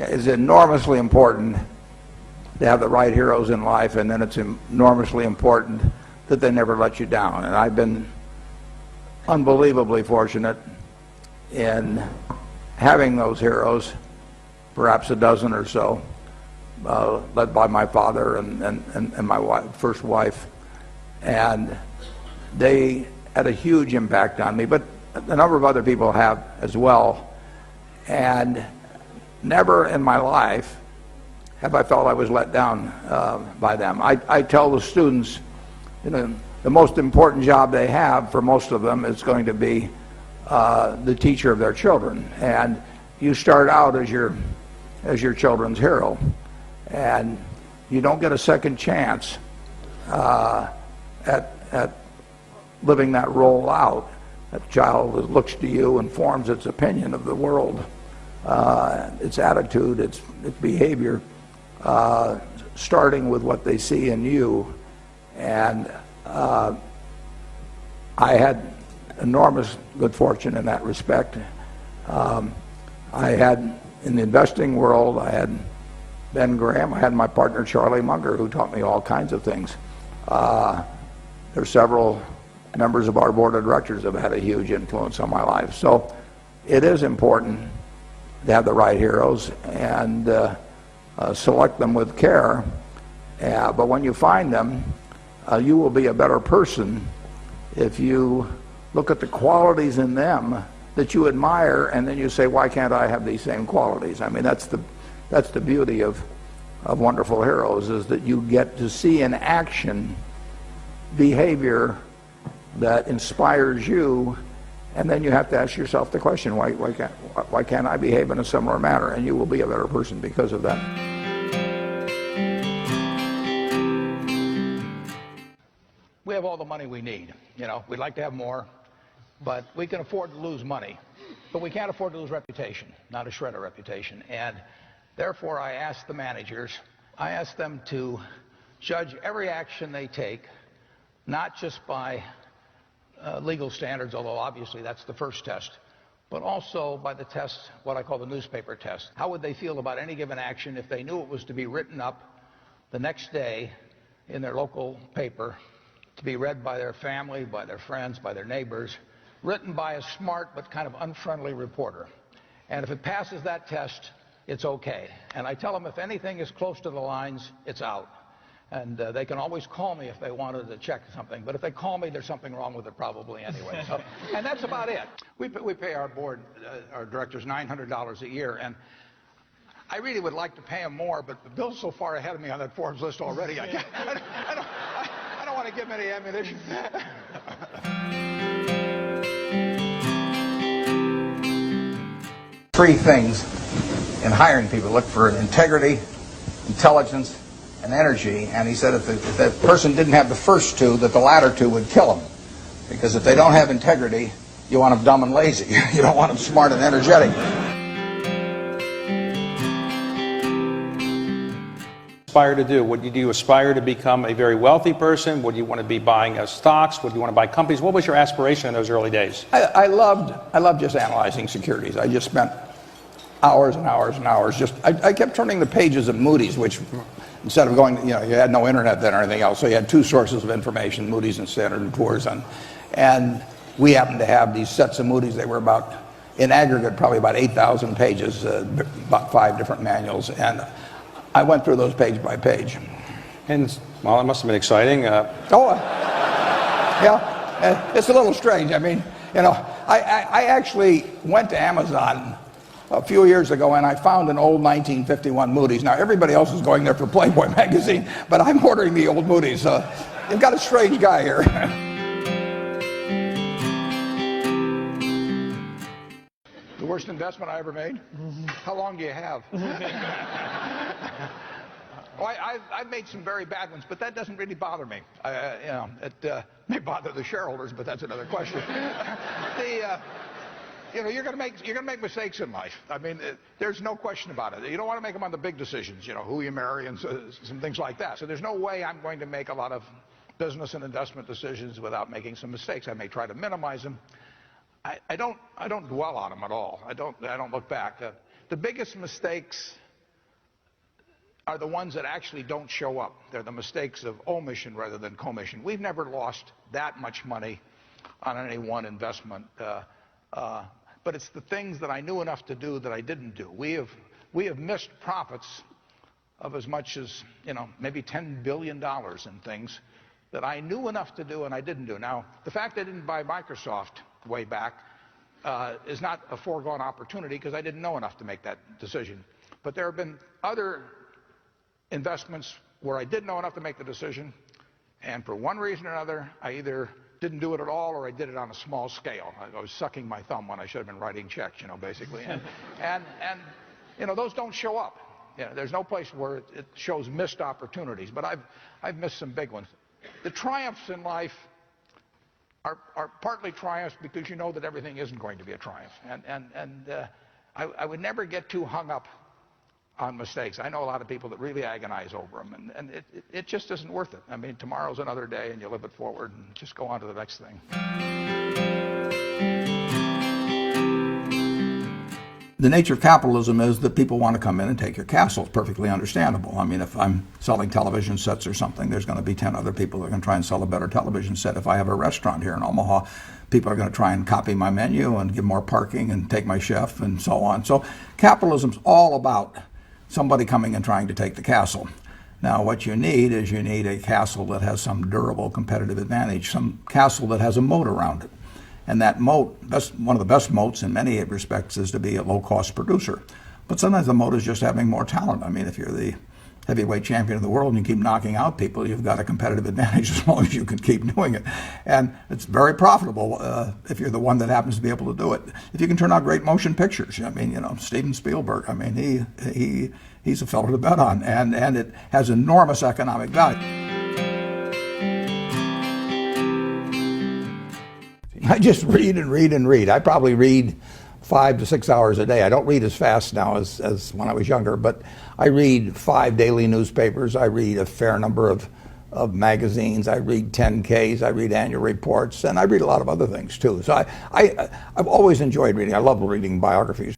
It's enormously important to have the right heroes in life, and then it's enormously important that they never let you down. And I've been unbelievably fortunate in having those heroes, perhaps a dozen or so, led by my father and my first wife. And they had a huge impact on me, but a number of other people have as well. And never in my life have I felt I was let down by them. I tell the students, the most important job they have for most of them is going to be the teacher of their children. And you start out as your children's hero, and you don't get a second chance at living that role out. That child looks to you and forms its opinion of the world, its attitude, its behavior, starting with what they see in you. And I had enormous good fortune in that respect. I had, in the investing world, I had Ben Graham, I had my partner Charlie Munger, who taught me all kinds of things. There are several members of our board of directors have had a huge influence on my life. So it is important to have the right heroes and select them with care. But when you find them, you will be a better person if you look at the qualities in them that you admire, and then you say, why can't I have these same qualities? I mean, that's the beauty of wonderful heroes, is that you get to see in action behavior that inspires you, and then you have to ask yourself the question, why can't I behave in a similar manner? And you will be a better person because of that. We have all the money we need. We'd like to have more, but we can afford to lose money. But we can't afford to lose reputation, not a shred of reputation. And therefore, I ask the managers, I ask them to judge every action they take, not just by legal standards, although obviously that's the first test, but also by the test, what I call the newspaper test. How would they feel about any given action if they knew it was to be written up the next day in their local paper, to be read by their family, by their friends, by their neighbors, written by a smart but kind of unfriendly reporter. And if it passes that test, it's okay. And I tell them if anything is close to the lines, it's out. And they can always call me if they wanted to check something. But if they call me, there's something wrong with it probably anyway. So, and that's about it. We pay our board, our directors, $900 a year. And I really would like to pay them more, but Bill's so far ahead of me on that Forbes list already. I don't want to give him any ammunition. Three things in hiring people. Look for integrity, intelligence, and energy. And he said if the person didn't have the first two, that the latter two would kill them. Because if they don't have integrity, you want them dumb and lazy. You don't want them smart and energetic. Aspire to do? Would you aspire to become a very wealthy person? Would you want to be buying stocks? Would you want to buy companies? What was your aspiration in those early days? I loved just analyzing securities. I just spent hours and hours and hours. I kept turning the pages of Moody's, which instead of going, you had no internet then or anything else, so you had two sources of information, Moody's and Standard & Poor's. And we happened to have these sets of Moody's. They were about, in aggregate, probably about 8,000 pages, about 5 different manuals. And I went through those page by page. And, well, it must have been exciting. Yeah, it's a little strange. I mean, I actually went to Amazon a few years ago, and I found an old 1951 Moody's. Now, everybody else is going there for Playboy magazine, but I'm ordering the old Moody's. You've got a strange guy here. The worst investment I ever made? How long do you have? I've made some very bad ones, but that doesn't really bother me. It may bother the shareholders, but that's another question. You're going to make mistakes in life. I mean, there's no question about it. You don't want to make them on the big decisions, who you marry and some things like that. So there's no way I'm going to make a lot of business and investment decisions without making some mistakes. I may try to minimize them. I don't dwell on them at all. I don't look back. The biggest mistakes are the ones that actually don't show up. They're the mistakes of omission rather than commission. We've never lost that much money on any one investment, but it's the things that I knew enough to do that I didn't do. We have missed profits of as much as, maybe $10 billion in things that I knew enough to do and I didn't do. Now, the fact I didn't buy Microsoft way back is not a foregone opportunity because I didn't know enough to make that decision. But there have been other investments where I did know enough to make the decision, and for one reason or another, I either didn't do it at all or I did it on a small scale. I was sucking my thumb when I should have been writing checks, basically. And those don't show up. There's no place where it shows missed opportunities, but I've missed some big ones. The triumphs in life are partly triumphs because you know that everything isn't going to be a triumph. I would never get too hung up on mistakes. I know a lot of people that really agonize over them, and it just isn't worth it. I mean, tomorrow's another day, and you live it forward and just go on to the next thing. The nature of capitalism is that people want to come in and take your castle. It's perfectly understandable. I mean, if I'm selling television sets or something, there's going to be 10 other people that are going to try and sell a better television set. If I have a restaurant here in Omaha, people are going to try and copy my menu and give more parking and take my chef and so on. So capitalism's all about somebody coming and trying to take the castle. Now, what you need is a castle that has some durable competitive advantage, some castle that has a moat around it. And that moat, one of the best moats in many respects, is to be a low-cost producer. But sometimes the moat is just having more talent. I mean, if you're the heavyweight champion of the world and you keep knocking out people, you've got a competitive advantage as long as you can keep doing it. And it's very profitable if you're the one that happens to be able to do it. If you can turn out great motion pictures, I mean, Steven Spielberg, I mean, he's a fellow to bet on, and it has enormous economic value. I just read and read and read. I probably read 5 to 6 hours a day. I don't read as fast now as when I was younger, but I read 5 daily newspapers. I read a fair number of magazines. I read 10Ks. I read annual reports, and I read a lot of other things too. So I've always enjoyed reading. I love reading biographies.